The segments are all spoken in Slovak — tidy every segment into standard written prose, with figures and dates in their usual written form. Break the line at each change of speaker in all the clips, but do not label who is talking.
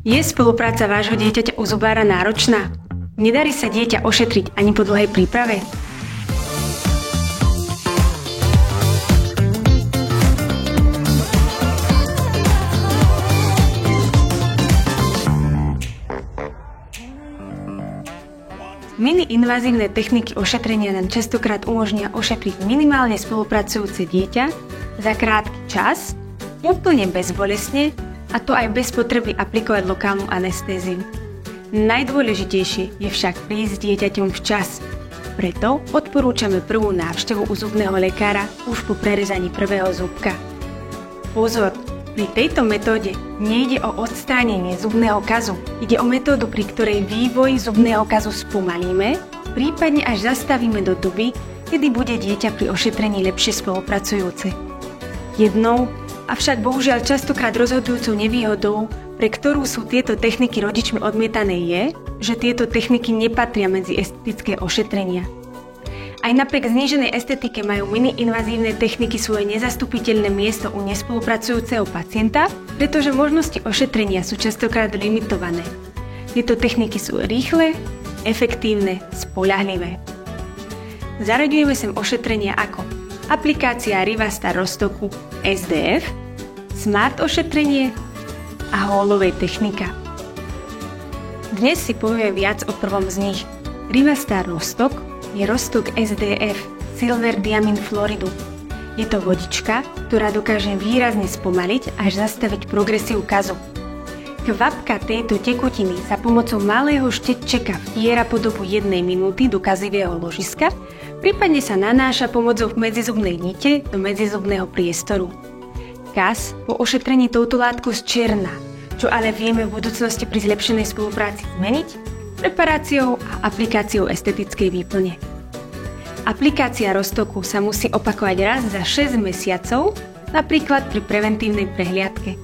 Je spolupráca vášho dieťaťa u zubára náročná? Nedarí sa dieťa ošetriť ani po dlhej príprave? Mini-invazívne techniky ošetrenia nám častokrát umožnia ošetriť minimálne spolupracujúce dieťa za krátky čas, úplne bezbolestne, a to aj bez potreby aplikovať lokálnu anestéziu. Najdôležitejšie je však prísť s dieťaťom včas. Preto odporúčame prvú návštevu u zubného lekára už po prerezaní prvého zubka. Pozor! Pri tejto metóde nejde o odstránenie zubného kazu. Ide o metódu, pri ktorej vývoj zubného kazu spomalíme, prípadne až zastavíme do doby, kedy bude dieťa pri ošetrení lepšie spolupracujúce. Jednou, avšak bohužiaľ častokrát rozhodujúcou nevýhodou, pre ktorú sú tieto techniky rodičmi odmietané, je, že tieto techniky nepatria medzi estetické ošetrenia. Aj napriek zníženej estetike majú mini-invazívne techniky svoje nezastupiteľné miesto u nespolupracujúceho pacienta, pretože možnosti ošetrenia sú častokrát limitované. Tieto techniky sú rýchle, efektívne, spoľahlivé. Zaraďujeme sem ošetrenia ako aplikácia Rivastar roztoku SDF, Smart ošetrenie a Hallovej technika. Dnes si povieme viac o prvom z nich. Rivastar roztok je roztok SDF, Silver Diamine Fluoridu. Je to vodička, ktorá dokáže výrazne spomaliť až zastaviť progresiu kazu. Kvapka tejto tekutiny sa pomocou malého štetčeka vtiera po dobu 1 minúty do kazivého ložiska, prípadne sa nanáša pomocou medzizubnej nite do medzizubného priestoru. Kaz po ošetrení touto látkou zčierna, čo ale vieme v budúcnosti pri zlepšenej spolupráci zmeniť preparáciou a aplikáciou estetickej výplne. Aplikácia roztoku sa musí opakovať raz za 6 mesiacov, napríklad pri preventívnej prehliadke.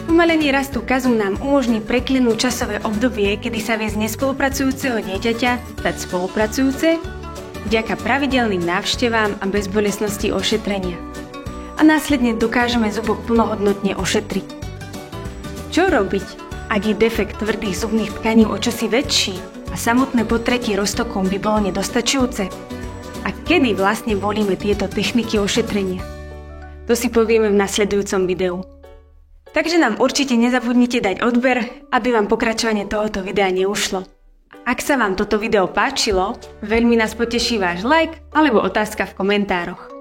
Spomalenie rastu kazu nám umožní preklenúť časové obdobie, kedy sa vie z nespolupracujúceho dieťaťa stať spolupracujúce, vďaka pravidelným návštevám a bezbolestnosti ošetrenia. A následne dokážeme zubok plnohodnotne ošetriť. Čo robiť, ak je defekt tvrdých zubných tkaní o čosi väčší a samotné potretie roztokom by bolo nedostačujúce? A kedy vlastne volíme tieto techniky ošetrenia? To si povieme v nasledujúcom videu. Takže nám určite nezabudnite dať odber, aby vám pokračovanie tohoto videa neušlo. Ak sa vám toto video páčilo, veľmi nás poteší váš like alebo otázka v komentároch.